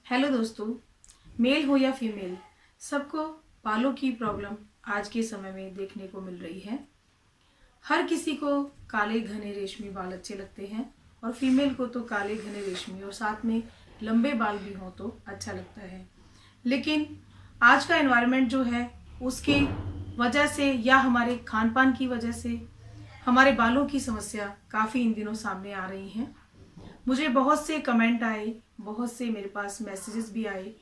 Hello दोस्तों, mail हो या फीमेल, सबको बालों की प्रॉब्लम आज के समय में देखने को मिल रही है। हर किसी को काले घने रेशमी बाल अच्छे लगते हैं और फीमेल को तो काले घने रेशमी और साथ में लंबे बाल भी हों तो अच्छा लगता है। लेकिन आज का एनवायरनमेंट जो है उसकी वजह से या हमारे खान पान की वजह से हमारे बालों की समस्या काफ़ी इन दिनों सामने आ रही हैं। मुझे बहुत से कमेंट आए, बहुत से मेरे पास मैसेजेस भी आए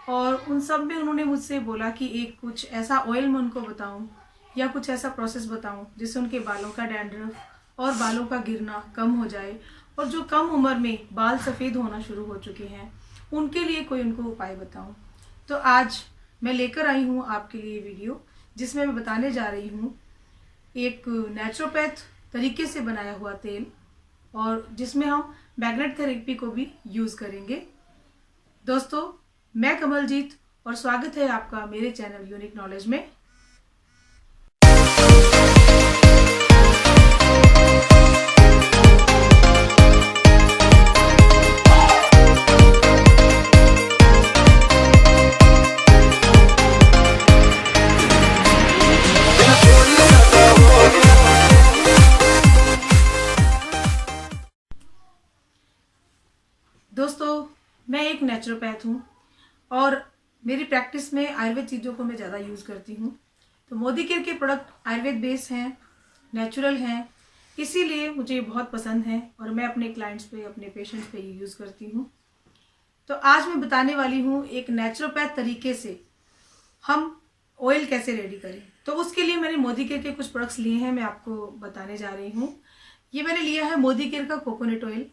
और उन सब में उन्होंने मुझसे बोला कि एक कुछ ऐसा ऑयल मैं उनको बताऊं या कुछ ऐसा प्रोसेस बताऊं जिससे उनके बालों का डैंड्रफ और बालों का गिरना कम हो जाए और जो कम उम्र में बाल सफ़ेद होना शुरू हो चुके हैं उनके लिए कोई उनको उपाय बताऊं। तो आज मैं लेकर आई हूँ आपके लिए वीडियो जिसमें मैं बताने जा रही हूँ एक नेचुरोपैथ तरीके से बनाया हुआ तेल और जिसमें हम मैग्नेट थेरेपी को भी यूज़ करेंगे। दोस्तों, मैं कमलजीत और स्वागत है आपका मेरे चैनल यूनिक नॉलेज में। दोस्तों, मैं एक नेचुरोपैथ हूँ और मेरी प्रैक्टिस में आयुर्वेद चीज़ों को मैं ज़्यादा यूज़ करती हूँ। तो मोदी केयर के प्रोडक्ट आयुर्वेद बेस हैं, नेचुरल हैं, इसीलिए मुझे बहुत पसंद है और मैं अपने क्लाइंट्स पे, अपने पेशेंट्स पे यूज़ करती हूँ। तो आज मैं बताने वाली हूँ एक नेचुरोपैथ तरीके से हम ऑयल कैसे रेडी करें। तो उसके लिए मैंने मोदी केयर के कुछ प्रोडक्ट्स लिए हैं, मैं आपको बताने जा रही हूँ। ये मैंने लिया है मोदी केयर का कोकोनट ऑयल,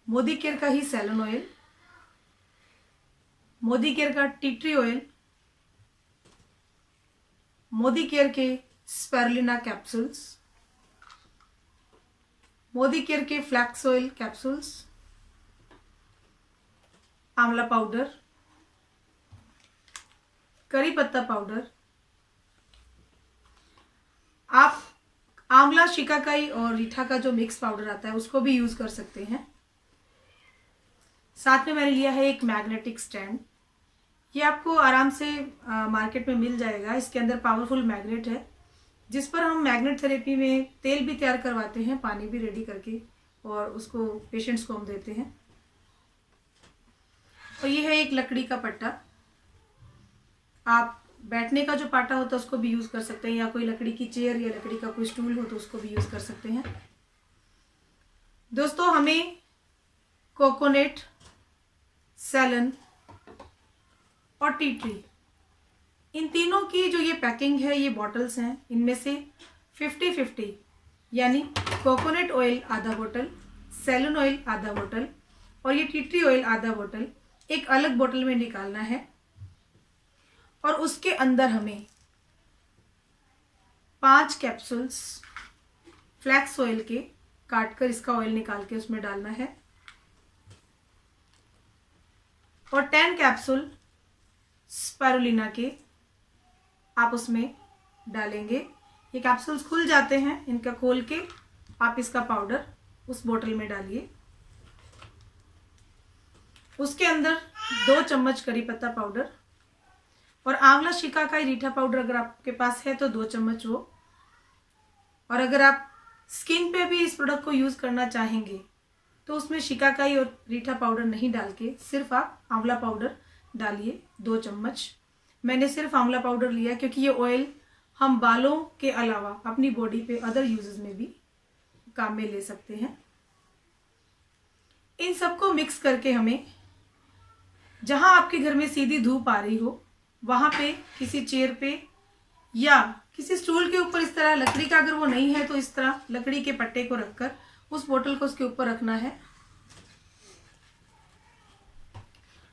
मोदी केयर का ही सैलन ऑयल, मोदी केयर का T tree oil, Modi care के स्पारुलिना कैप्सूल्स, मोदी केयर के फ्लैक्स ऑयल कैप्सूल्स, आंवला पाउडर, करी पत्ता पाउडर। आप आंवला, शिकाकाई और रीठा का जो मिक्स पाउडर आता है उसको भी यूज कर सकते हैं। साथ में मैंने लिया है एक मैग्नेटिक स्टैंड। ये आपको आराम से मार्केट में मिल जाएगा। इसके अंदर पावरफुल मैग्नेट है जिस पर हम मैग्नेट थेरेपी में तेल भी तैयार करवाते हैं, पानी भी रेडी करके, और उसको पेशेंट्स को हम देते हैं। और ये है एक लकड़ी का पट्टा। आप बैठने का जो पाटा होता है उसको भी यूज कर सकते हैं या कोई लकड़ी की चेयर या लकड़ी का कोई स्टूल हो तो उसको भी यूज कर सकते हैं। दोस्तों, हमें कोकोनट, सैलन और टी ट्री, इन तीनों की जो ये पैकिंग है, ये बॉटल्स हैं, इनमें से 50-50 यानी कोकोनट ऑयल आधा बोतल, सैलन ऑयल आधा बोतल और ये टी ट्री ऑयल आधा बोतल एक अलग बोतल में निकालना है। और उसके अंदर हमें 5 कैप्सूल्स फ्लैक्स ऑयल के काटकर इसका ऑयल निकाल के उसमें डालना है और 10 कैप्सूल स्पारुलिना के आप उसमें डालेंगे। ये कैप्सूल्स खुल जाते हैं, इनका खोल के आप इसका पाउडर उस बोतल में डालिए। उसके अंदर 2 चम्मच करी पत्ता पाउडर और आंवला, शिकाकाई, रीठा पाउडर अगर आपके पास है तो 2 चम्मच वो। और अगर आप स्किन पे भी इस प्रोडक्ट को यूज करना चाहेंगे तो उसमें शिकाकाई और रीठा पाउडर नहीं डाल के सिर्फ आप आंवला पाउडर डालिए 2 चम्मच। मैंने सिर्फ आंवला पाउडर लिया क्योंकि ये ऑयल हम बालों के अलावा अपनी बॉडी पे अदर यूजेस में भी काम में ले सकते हैं। इन सबको मिक्स करके हमें, जहां आपके घर में सीधी धूप आ रही हो वहां पे किसी चेयर पे या किसी स्टूल के ऊपर, इस तरह लकड़ी का अगर वो नहीं है तो इस तरह लकड़ी के पट्टे को रखकर उस बोतल को उसके ऊपर रखना है।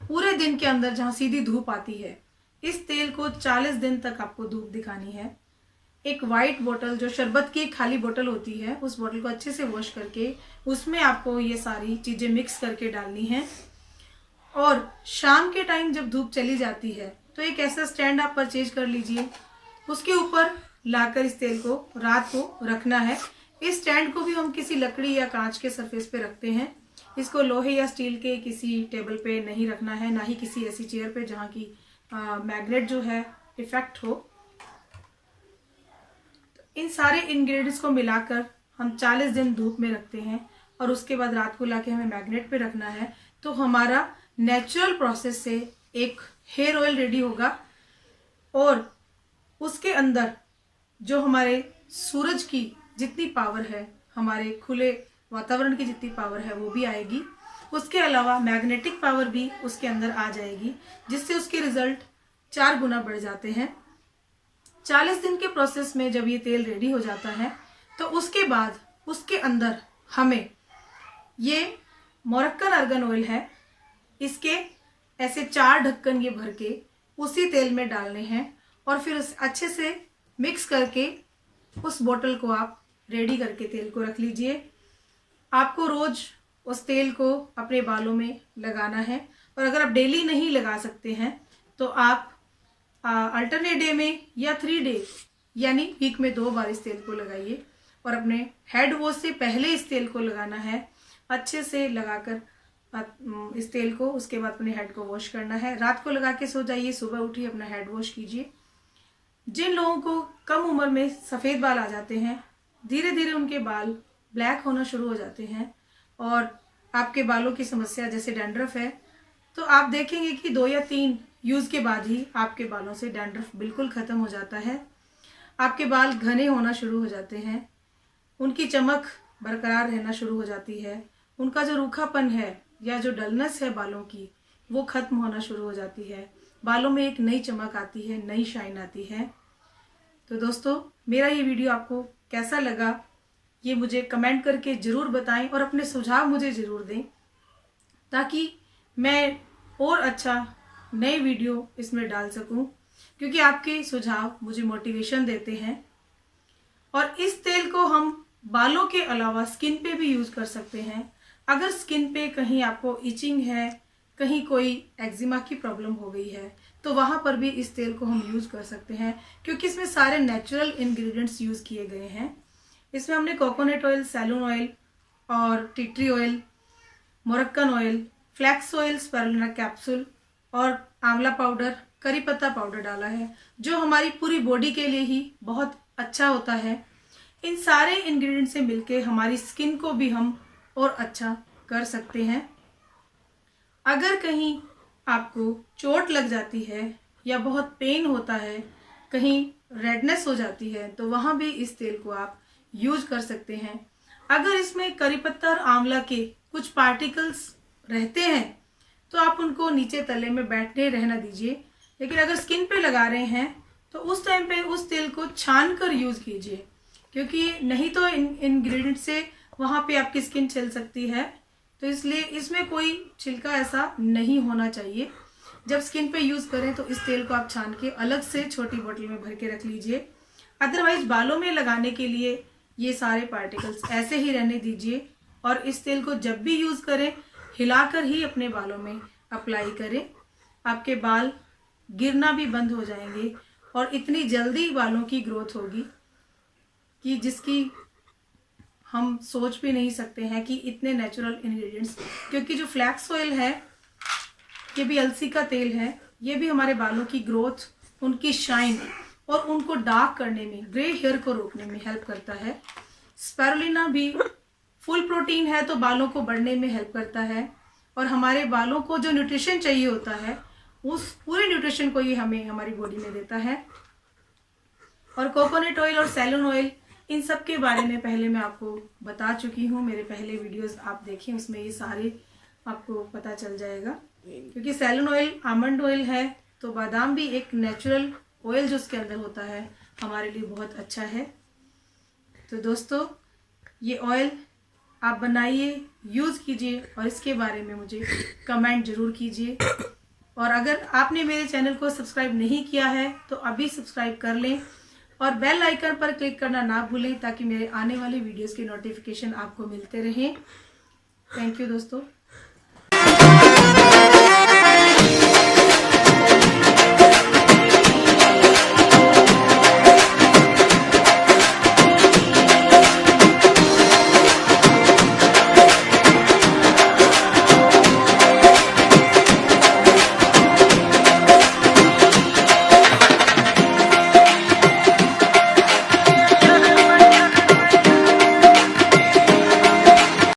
पूरे दिन के अंदर जहां सीधी धूप आती है, इस तेल को 40 दिन तक आपको धूप दिखानी है। एक वाइट बोतल, जो शरबत की खाली बोतल होती है, उस बोतल को अच्छे से वॉश करके उसमें आपको ये सारी चीजें मिक्स करके डालनी है। और शाम के टाइम जब धूप चली जाती है तो एक ऐसा स्टैंड आप परचेज कर लीजिए, उसके ऊपर लाकर इस तेल को रात को रखना है। इस स्टैंड को भी हम किसी लकड़ी या कांच के सरफेस पे रखते हैं इसको लोहे या स्टील के किसी टेबल पे नहीं रखना है, ना ही किसी ऐसी चेयर पे जहाँ की मैग्नेट जो है इफेक्ट हो। तो इन सारे इंग्रेडिएंट्स को मिलाकर हम 40 दिन धूप में रखते हैं और उसके बाद रात को लाके हमें मैग्नेट पे रखना है। तो हमारा नेचुरल प्रोसेस से एक हेयर ऑयल रेडी होगा और उसके अंदर जो हमारे सूरज की जितनी पावर है, हमारे खुले वातावरण की जितनी पावर है वो भी आएगी। उसके अलावा मैग्नेटिक पावर भी उसके अंदर आ जाएगी, जिससे उसके रिजल्ट 4 गुना बढ़ जाते हैं। 40 दिन के प्रोसेस में जब ये तेल रेडी हो जाता है तो उसके बाद उसके अंदर हमें ये मोरक्कन आर्गन ऑयल है, इसके ऐसे 4 ढक्कन ये भर के उसी तेल में डालने हैं और फिर उस अच्छे से मिक्स करके उस बोतल को आप रेडी करके तेल को रख लीजिए। आपको रोज उस तेल को अपने बालों में लगाना है और अगर आप डेली नहीं लगा सकते हैं तो आप अल्टरनेट डे में या 3 डे यानी वीक में 2 बार इस तेल को लगाइए और अपने हेड वॉश से पहले इस तेल को लगाना है। अच्छे से लगाकर इस तेल को उसके बाद अपने हेड को वॉश करना है। रात को लगा के सो जाइए, सुबह उठिए अपना हेड वॉश कीजिए। जिन लोगों को कम उम्र में सफ़ेद बाल आ जाते हैं, धीरे धीरे उनके बाल ब्लैक होना शुरू हो जाते हैं और आपके बालों की समस्या जैसे डैंड्रफ है, तो आप देखेंगे कि 2 या 3 यूज़ के बाद ही आपके बालों से डैंड्रफ बिल्कुल ख़त्म हो जाता है। आपके बाल घने होना शुरू हो जाते हैं, उनकी चमक बरकरार रहना शुरू हो जाती है, उनका जो रूखापन है या जो डलनेस है बालों की वो ख़त्म होना शुरू हो जाती है। बालों में एक नई चमक आती है, नई शाइन आती है। तो दोस्तों, मेरा ये वीडियो आपको कैसा लगा ये मुझे कमेंट करके ज़रूर बताएं और अपने सुझाव मुझे ज़रूर दें, ताकि मैं और अच्छा नए वीडियो इसमें डाल सकूं, क्योंकि आपके सुझाव मुझे मोटिवेशन देते हैं। और इस तेल को हम बालों के अलावा स्किन पे भी यूज़ कर सकते हैं। अगर स्किन पे कहीं आपको इचिंग है, कहीं कोई एक्जिमा की प्रॉब्लम हो गई है, तो वहाँ पर भी इस तेल को हम यूज़ कर सकते हैं, क्योंकि इसमें सारे नेचुरल इंग्रेडिएंट्स यूज़ किए गए हैं। इसमें हमने कोकोनट ऑयल, सैलून ऑयल और tea tree oil, Moroccan oil, flax oil, spirulina capsule और आंवला पाउडर, करी पत्ता पाउडर डाला है, जो हमारी पूरी बॉडी के लिए ही बहुत अच्छा होता है। इन सारे इंग्रेडिएंट्स से मिलके हमारी स्किन को भी हम और अच्छा कर सकते हैं। अगर कहीं आपको चोट लग जाती है या बहुत पेन होता है, कहीं रेडनेस हो जाती है, तो वहाँ भी इस तेल को आप यूज कर सकते हैं। अगर इसमें करी पत्ता और आंवला के कुछ पार्टिकल्स रहते हैं तो आप उनको नीचे तले में बैठने रहना दीजिए, लेकिन अगर स्किन पे लगा रहे हैं तो उस टाइम पे उस तेल को छान कर यूज़ कीजिए, क्योंकि नहीं तो इंग्रेडिएंट से वहाँ पे आपकी स्किन छिल सकती है। तो इसलिए इसमें कोई छिलका ऐसा नहीं होना चाहिए। जब स्किन पे यूज़ करें तो इस तेल को आप छान के अलग से छोटी बोतल में भर के रख लीजिए। अदरवाइज बालों में लगाने के लिए ये सारे पार्टिकल्स ऐसे ही रहने दीजिए और इस तेल को जब भी यूज़ करें हिलाकर ही अपने बालों में अप्लाई करें। आपके बाल गिरना भी बंद हो जाएंगे और इतनी जल्दी बालों की ग्रोथ होगी कि जिसकी हम सोच भी नहीं सकते हैं कि इतने नेचुरल इंग्रेडिएंट्स, क्योंकि जो फ्लैक्स ऑयल है ये भी अलसी का तेल है, ये भी हमारे बालों की ग्रोथ, उनकी शाइन और उनको डार्क करने में, ग्रे हेयर को रोकने में हेल्प करता है। स्पारुलिना भी फुल प्रोटीन है तो बालों को बढ़ने में हेल्प करता है और हमारे बालों को जो न्यूट्रिशन चाहिए होता है उस पूरे न्यूट्रिशन को ये हमें हमारी बॉडी में देता है। और कोकोनट ऑयल और सैलून ऑयल, इन सब के बारे में पहले मैं आपको बता चुकी हूँ। मेरे पहले वीडियोस आप देखें, उसमें ये सारे आपको पता चल जाएगा। क्योंकि सैलून ऑयल आमंड ऑयल है तो बादाम भी एक नेचुरल ऑयल जो उसके अंदर होता है हमारे लिए बहुत अच्छा है। तो दोस्तों, ये ऑयल आप बनाइए, यूज़ कीजिए और इसके बारे में मुझे कमेंट ज़रूर कीजिए। और अगर आपने मेरे चैनल को सब्सक्राइब नहीं किया है तो अभी सब्सक्राइब कर लें और बेल आइकन पर क्लिक करना ना भूलें, ताकि मेरे आने वाले वीडियोस के नोटिफिकेशन आपको मिलते रहें। थैंक यू दोस्तों।